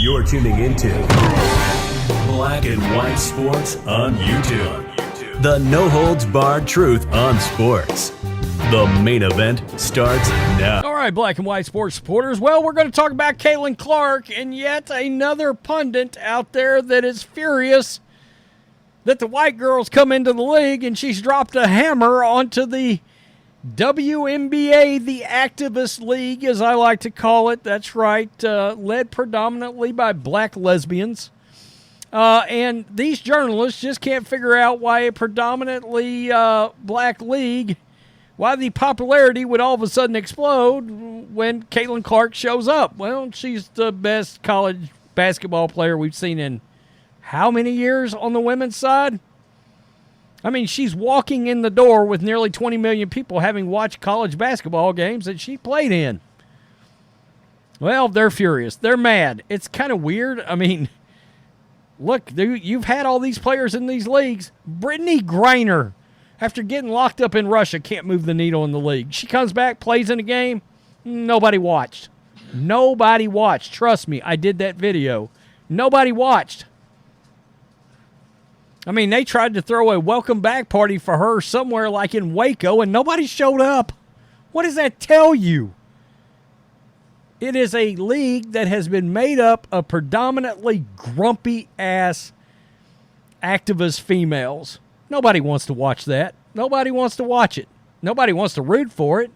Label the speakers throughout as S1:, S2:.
S1: You're tuning into Black and White Sports on YouTube. The no-holds-barred truth on sports. The main event starts now.
S2: All right, Black and White Sports supporters. Well, we're going to talk about Caitlin Clark and yet another pundit out there that is furious that the white girls come into the league and she's dropped a hammer onto the WNBA, the activist league, as I like to call it. That's right, led predominantly by black lesbians. And these journalists just can't figure out why a predominantly black league, why the popularity would all of a sudden explode when Caitlin Clark shows up. Well, she's the best college basketball player we've seen in how many years on the women's side? I mean, she's walking in the door with nearly 20 million people having watched college basketball games that she played in. Well, they're furious. They're mad. It's kind of weird. I mean, look, you've had all these players in these leagues. Brittney Griner, after getting locked up in Russia, can't move the needle in the league. She comes back, plays in a game. Nobody watched. Nobody watched. Trust me, I did that video. Nobody watched. I mean, they tried to throw a welcome back party for her somewhere like in Waco, and nobody showed up. What does that tell you? It is a league that has been made up of predominantly grumpy-ass activist females. Nobody wants to watch that. Nobody wants to watch it. Nobody wants to root for it.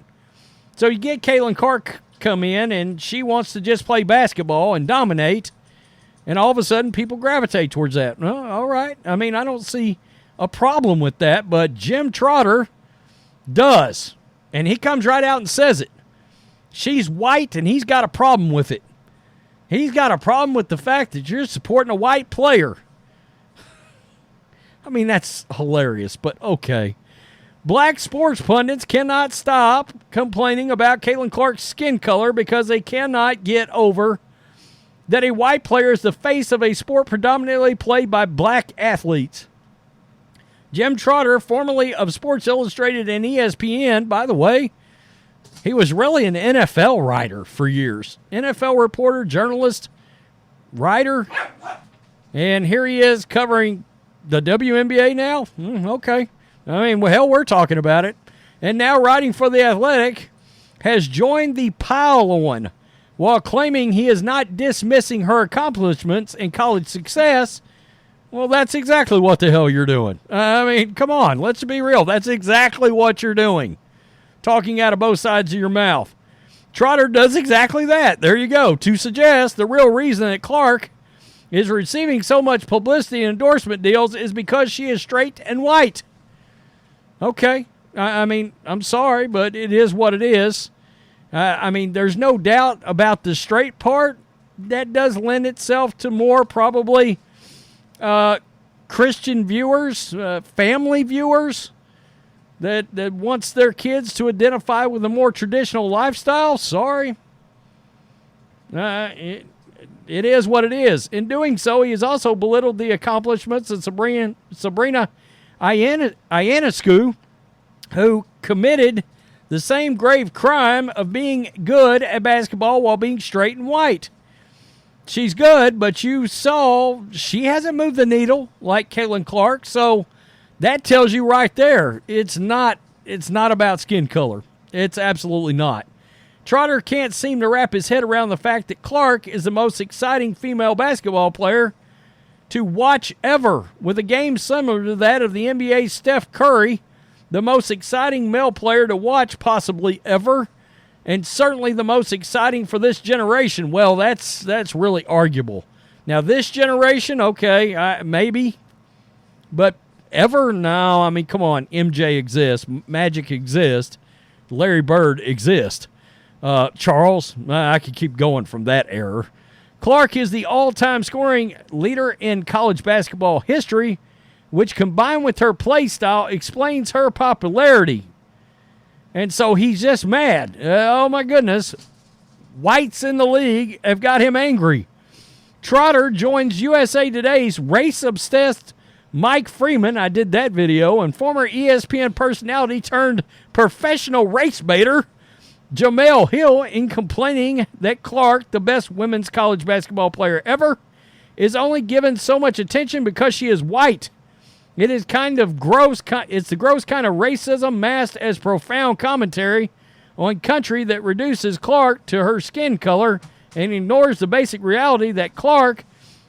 S2: So you get Caitlin Clark come in, and she wants to just play basketball and dominate. And all of a sudden, people gravitate towards that. Well, all right. I mean, I don't see a problem with that, but Jim Trotter does. And he comes right out and says it. She's white, and he's got a problem with it. He's got a problem with the fact that you're supporting a white player. I mean, that's hilarious, but okay. Black sports pundits cannot stop complaining about Caitlin Clark's skin color because they cannot get over that a white player is the face of a sport predominantly played by black athletes. Jim Trotter, formerly of Sports Illustrated and ESPN, by the way, he was really an NFL writer for years. NFL reporter, journalist, writer, and here he is covering the WNBA now? Okay. I mean, well, hell, we're talking about it. And now writing for The Athletic, has joined the pile on. While claiming he is not dismissing her accomplishments and college success, well, that's exactly what the hell you're doing. I mean, come on, let's be real. That's exactly what you're doing. Talking out of both sides of your mouth. Trotter does exactly that. There you go. To suggest the real reason that Clark is receiving so much publicity and endorsement deals is because she is straight and white. Okay. I mean, I'm sorry, but it is what it is. I mean, there's no doubt about the straight part. That does lend itself to more probably Christian viewers, family viewers that wants their kids to identify with a more traditional lifestyle. Sorry. It is what it is. In doing so, he has also belittled the accomplishments of Sabrina Ionescu, who committed the same grave crime of being good at basketball while being straight and white. She's good, but you saw she hasn't moved the needle like Caitlin Clark, so that tells you right there it's not about skin color. It's absolutely not. Trotter can't seem to wrap his head around the fact that Clark is the most exciting female basketball player to watch ever, with a game similar to that of the NBA's Steph Curry, the most exciting male player to watch possibly ever, and certainly the most exciting for this generation. Well, that's really arguable. Now, this generation, okay, maybe, but ever? No, I mean, come on. MJ exists. Magic exists. Larry Bird exists. Charles, I could keep going from that era. Clark is the all-time scoring leader in college basketball history, which combined with her play style explains her popularity. And so he's just mad. Oh, my goodness. Whites in the league have got him angry. Trotter joins USA Today's race-obsessed Mike Freeman, I did that video, and former ESPN personality turned professional race baiter Jamel Hill in complaining that Clark, the best women's college basketball player ever, is only given so much attention because she is white. It is kind of gross. It's the gross kind of racism masked as profound commentary on country that reduces Clark to her skin color and ignores the basic reality that Clark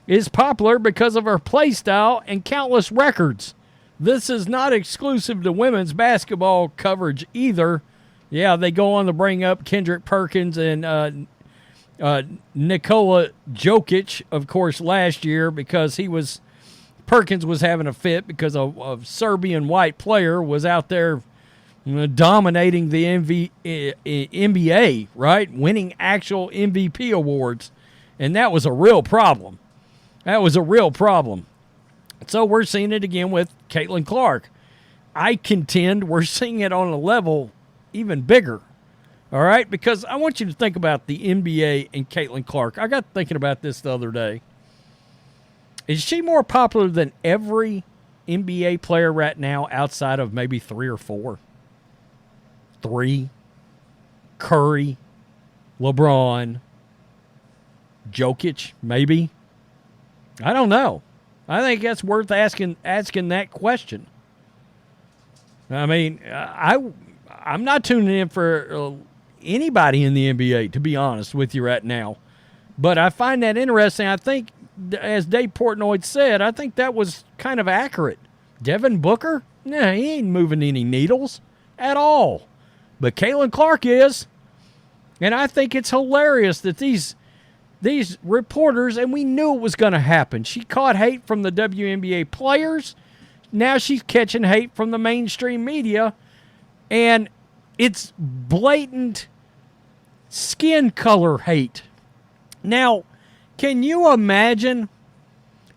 S2: is popular because of her play style and countless records. This is not exclusive to women's basketball coverage either. Yeah, they go on to bring up Kendrick Perkins and Nikola Jokic, of course, last year because Perkins was having a fit because a Serbian white player was out there dominating the NBA, right? Winning actual MVP awards. And that was a real problem. So we're seeing it again with Caitlin Clark. I contend we're seeing it on a level even bigger. All right? Because I want you to think about the NBA and Caitlin Clark. I got thinking about this the other day. Is she more popular than every NBA player right now outside of maybe 3 or 4? 3? Curry, LeBron, Jokic, maybe? I don't know. I think that's worth asking that question. I mean, I'm not tuning in for anybody in the NBA, to be honest with you right now. But I find that interesting. I think, as Dave Portnoy said, I think that was kind of accurate. Devin Booker? Nah, he ain't moving any needles at all. But Caitlin Clark is. And I think it's hilarious that these reporters, and we knew it was going to happen. She caught hate from the WNBA players. Now she's catching hate from the mainstream media. And it's blatant skin color hate. Now, can you imagine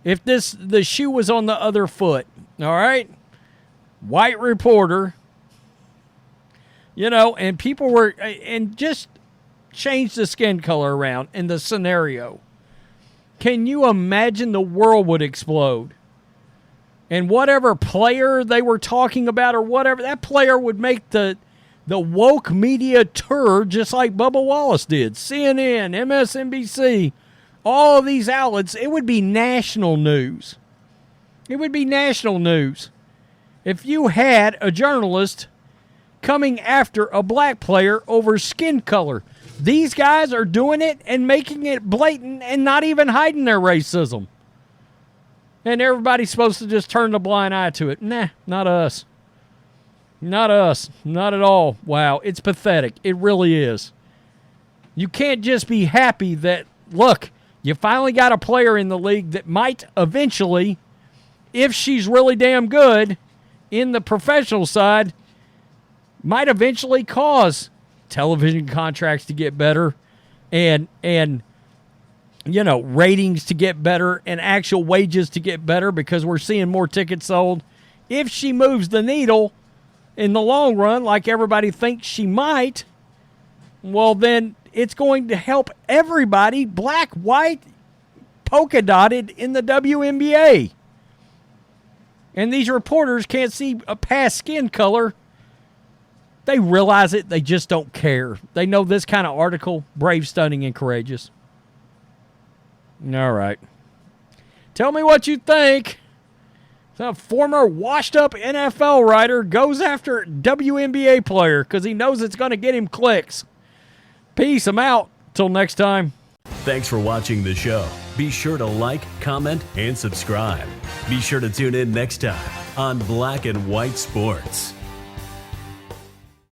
S2: if the shoe was on the other foot? All right? White reporter, and people were, and just change the skin color around in the scenario. Can you imagine the world would explode? And whatever player they were talking about or whatever, that player would make the woke media tour just like Bubba Wallace did. CNN, MSNBC, all of these outlets, it would be national news. It would be national news if you had a journalist coming after a black player over skin color. These guys are doing it and making it blatant and not even hiding their racism. And everybody's supposed to just turn the blind eye to it. Nah, not us. Not us. Not at all. Wow, it's pathetic. It really is. You can't just be happy that, look, you finally got a player in the league that might eventually, if she's really damn good in the professional side, might eventually cause television contracts to get better and ratings to get better and actual wages to get better because we're seeing more tickets sold. If she moves the needle in the long run like everybody thinks she might, well, then it's going to help everybody, black, white, polka dotted in the WNBA. And these reporters can't see past skin color. They realize it. They just don't care. They know this kind of article, brave, stunning, and courageous. All right. Tell me what you think. A former washed-up NFL writer goes after WNBA player because he knows it's going to get him clicks. Peace. I'm out. Till next time.
S1: Thanks for watching the show. Be sure to like, comment, and subscribe. Be sure to tune in next time on Black and White Sports.